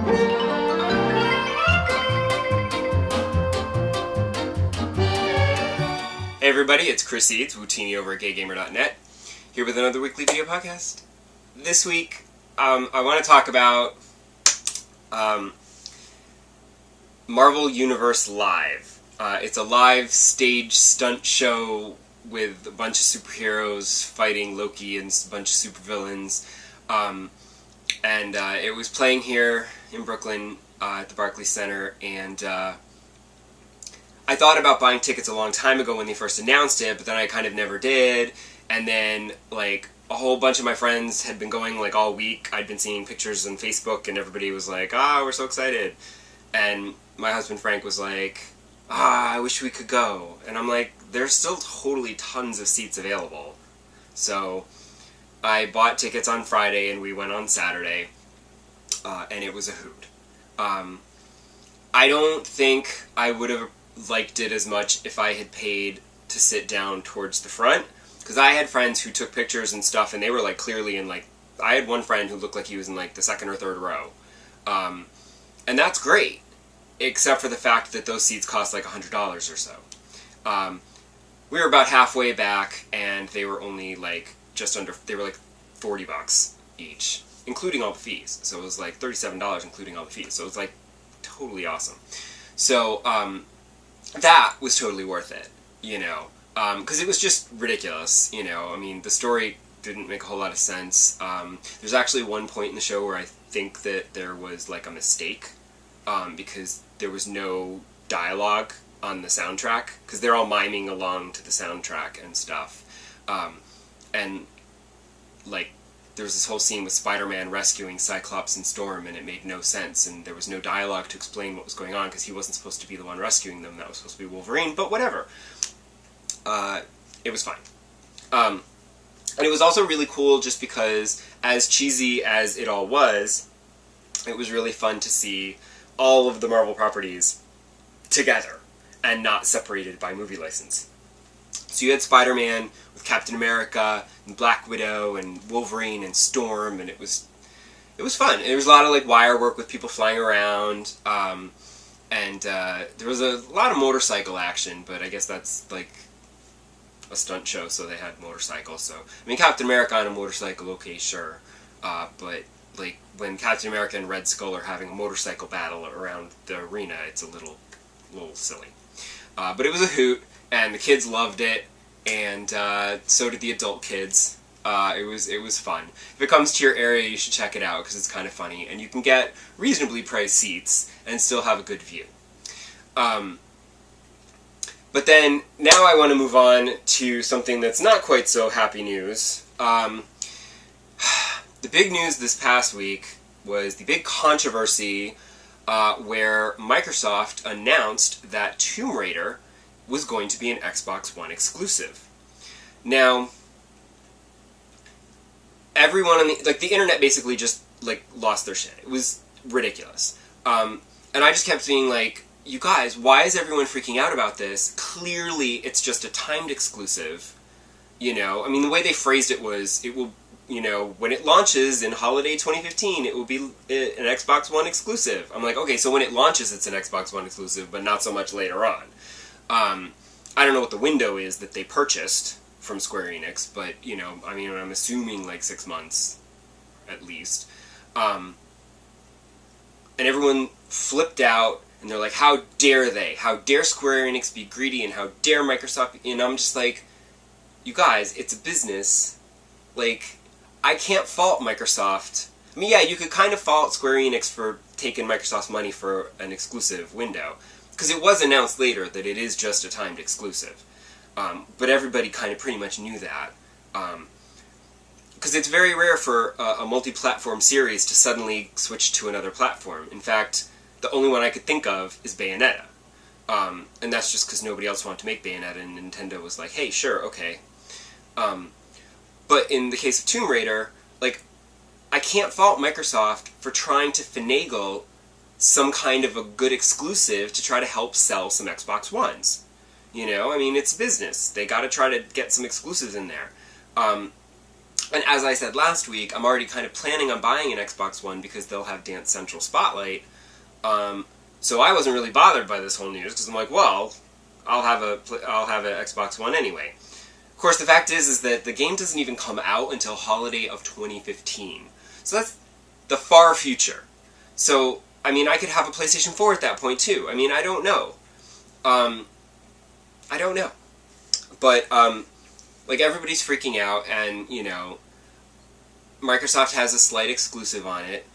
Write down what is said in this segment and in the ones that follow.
Hey everybody, it's Chris Eads, Wootini over at GayGamer.net, here with another weekly video podcast. This week, I want to talk about Marvel Universe Live. It's a live stage stunt show with a bunch of superheroes fighting Loki and a bunch of supervillains. It was playing here in Brooklyn at the Barclays Center, and I thought about buying tickets a long time ago when they first announced it, but then I kind of never did. And then, like, a whole bunch of my friends had been going, like, all week. I'd been seeing pictures on Facebook, and everybody was like, we're so excited. And my husband Frank was like, I wish we could go. And I'm like, there's still totally tons of seats available. So I bought tickets on Friday, and we went on Saturday, and it was a hoot. I don't think I would have liked it as much if I had paid to sit down towards the front, because I had friends who took pictures and stuff, and they were like clearly in, like, I had one friend who looked like he was in like the second or third row, and that's great, except for the fact that those seats cost like $100 or so. We were about halfway back, and they were only like they were like $40 each, including all the fees. So it was like $37 including all the fees. So it was like totally awesome. So that was totally worth it, you know, because it was just ridiculous, you know. I mean, the story didn't make a whole lot of sense. There's actually one point in the show where I think that there was like a mistake, because there was no dialogue on the soundtrack, because they're all miming along to the soundtrack and stuff, and like there was this whole scene with Spider-Man rescuing Cyclops and Storm, and it made no sense, and there was no dialogue to explain what was going on, because he wasn't supposed to be the one rescuing them. That was supposed to be Wolverine, but whatever. It was fine. And it was also really cool just because, as cheesy as it all was, it was really fun to see all of the Marvel properties together, and not separated by movie license. So you had Spider-Man with Captain America and Black Widow and Wolverine and Storm, and it was fun. There was a lot of like wire work with people flying around, and there was a lot of motorcycle action, but I guess that's like a stunt show, so they had motorcycles. So I mean, Captain America on a motorcycle, okay, sure, but like when Captain America and Red Skull are having a motorcycle battle around the arena, it's a little silly. But it was a hoot, and the kids loved it, and so did the adult kids. It was fun. If it comes to your area, you should check it out, because it's kind of funny, and you can get reasonably priced seats and still have a good view. But then, now I want to move on to something that's not quite so happy news. The big news this past week was the big controversy where Microsoft announced that Tomb Raider was going to be an Xbox One exclusive. Now, everyone on the internet basically just like lost their shit. It was ridiculous. And I just kept being like, you guys, why is everyone freaking out about this? Clearly, it's just a timed exclusive. You know, I mean, the way they phrased it was, it will, you know, when it launches in holiday 2015, it will be an Xbox One exclusive. I'm like, okay, so when it launches, it's an Xbox One exclusive, but not so much later on. I don't know what the window is that they purchased from Square Enix, but, you know, I mean, I'm assuming like 6 months, at least. And everyone flipped out, and they're like, how dare they? How dare Square Enix be greedy, and how dare Microsoft? And I'm just like, you guys, it's a business. Like, I can't fault Microsoft. I mean, yeah, you could kind of fault Square Enix for taking Microsoft's money for an exclusive window, because it was announced later that it is just a timed exclusive. But everybody kind of pretty much knew that. Because it's very rare for a multi-platform series to suddenly switch to another platform. In fact, the only one I could think of is Bayonetta. And that's just because nobody else wanted to make Bayonetta, and Nintendo was like, hey, sure, okay. But in the case of Tomb Raider, like, I can't fault Microsoft for trying to finagle some kind of a good exclusive to try to help sell some Xbox Ones. You know, I mean, it's business. They gotta try to get some exclusives in there. And as I said last week, I'm already kind of planning on buying an Xbox One because they'll have Dance Central Spotlight. So I wasn't really bothered by this whole news because I'm like, well, I'll have an Xbox One anyway. Of course, the fact is that the game doesn't even come out until holiday of 2015. So that's the far future. So, I mean, I could have a PlayStation 4 at that point too. I mean, I don't know. I don't know. But, like, everybody's freaking out, and, you know, Microsoft has a slight exclusive on it,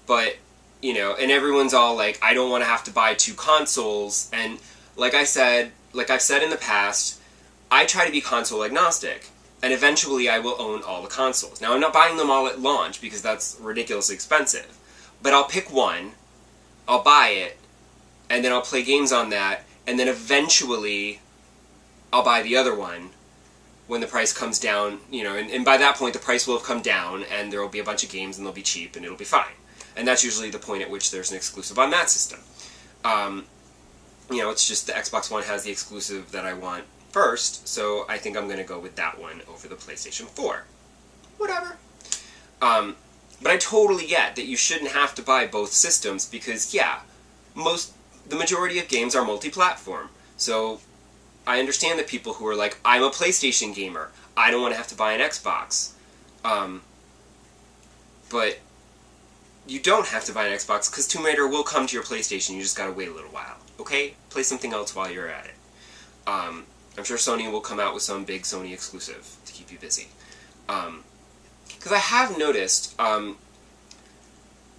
but, you know, and everyone's all like, I don't want to have to buy 2 consoles, and like I've said in the past, I try to be console agnostic, and eventually I will own all the consoles. Now, I'm not buying them all at launch, because that's ridiculously expensive, but I'll pick one, I'll buy it, and then I'll play games on that, and then eventually I'll buy the other one when the price comes down, you know, and by that point the price will have come down, and there will be a bunch of games, and they'll be cheap, and it'll be fine. And that's usually the point at which there's an exclusive on that system. You know, it's just the Xbox One has the exclusive that I want first, so I think I'm going to go with that one over the PlayStation 4. Whatever. But I totally get that you shouldn't have to buy both systems, because, yeah, the majority of games are multi-platform. So I understand that people who are like, I'm a PlayStation gamer, I don't want to have to buy an Xbox. But you don't have to buy an Xbox, because Tomb Raider will come to your PlayStation, you just gotta wait a little while. Okay? Play something else while you're at it. I'm sure Sony will come out with some big Sony exclusive to keep you busy. Because I have noticed,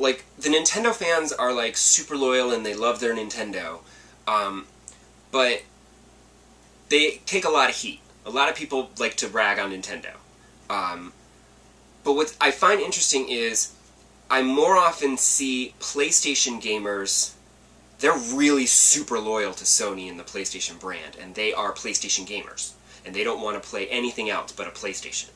like, the Nintendo fans are, like, super loyal and they love their Nintendo, but they take a lot of heat. A lot of people like to rag on Nintendo. But what I find interesting is I more often see PlayStation gamers, they're really super loyal to Sony and the PlayStation brand, and they are PlayStation gamers, and they don't want to play anything else but a PlayStation.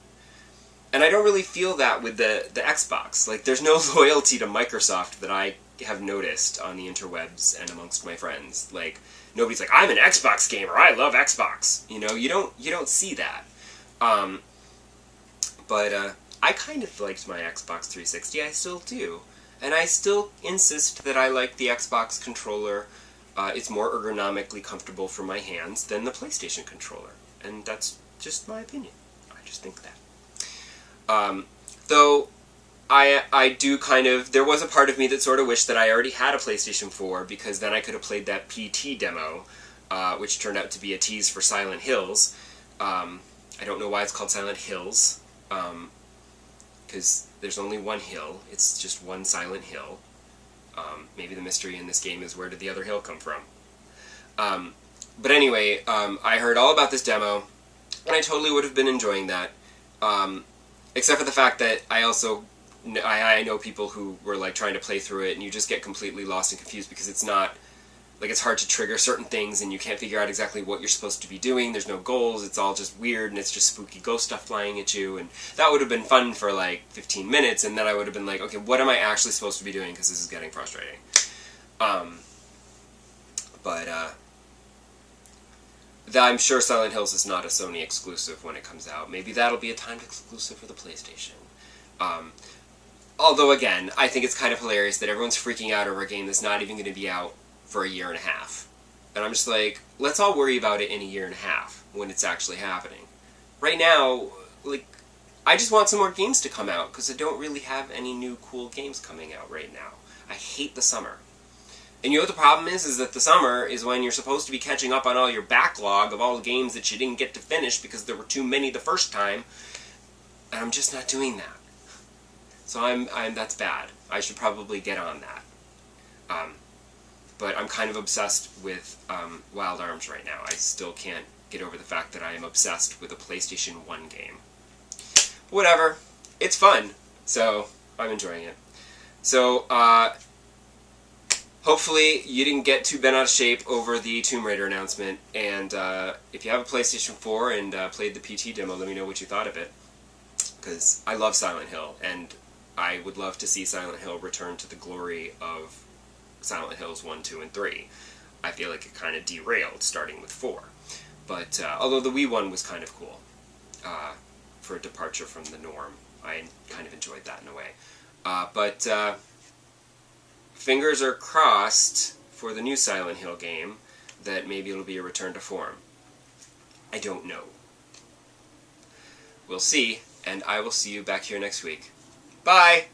And I don't really feel that with the Xbox. Like, there's no loyalty to Microsoft that I have noticed on the interwebs and amongst my friends. Like, nobody's like, I'm an Xbox gamer, I love Xbox. You know, you don't see that. But I kind of liked my Xbox 360, I still do. And I still insist that I like the Xbox controller. It's more ergonomically comfortable for my hands than the PlayStation controller. And that's just my opinion. I just think that. Though, I do kind of, there was a part of me that sort of wished that I already had a PlayStation 4, because then I could have played that PT demo, which turned out to be a tease for Silent Hills. I don't know why it's called Silent Hills, because there's only one hill, it's just one Silent Hill. Maybe the mystery in this game is, where did the other hill come from? But anyway, I heard all about this demo, and I totally would have been enjoying that. Except for the fact that I know people who were like trying to play through it, and you just get completely lost and confused, because it's not, like, it's hard to trigger certain things, and you can't figure out exactly what you're supposed to be doing. There's no goals, it's all just weird, and it's just spooky ghost stuff flying at you, and that would have been fun for like 15 minutes, and then I would have been like, okay, what am I actually supposed to be doing, because this is getting frustrating. I'm sure Silent Hills is not a Sony exclusive when it comes out. Maybe that'll be a timed exclusive for the PlayStation. Although, again, I think it's kind of hilarious that everyone's freaking out over a game that's not even going to be out for a year and a half. And I'm just like, let's all worry about it in a year and a half, when it's actually happening. Right now, like, I just want some more games to come out, because I don't really have any new cool games coming out right now. I hate the summer. And you know what the problem is that the summer is when you're supposed to be catching up on all your backlog of all the games that you didn't get to finish because there were too many the first time, and I'm just not doing that. So that's bad. I should probably get on that. But I'm kind of obsessed with Wild Arms right now. I still can't get over the fact that I am obsessed with a PlayStation 1 game. Whatever. It's fun. So, I'm enjoying it. So, hopefully you didn't get too bent out of shape over the Tomb Raider announcement, and if you have a PlayStation 4 and played the PT demo, let me know what you thought of it, because I love Silent Hill, and I would love to see Silent Hill return to the glory of Silent Hills 1, 2, and 3. I feel like it kind of derailed, starting with 4. But, although the Wii one was kind of cool, for a departure from the norm. I kind of enjoyed that in a way. But fingers are crossed for the new Silent Hill game that maybe it'll be a return to form. I don't know. We'll see, and I will see you back here next week. Bye!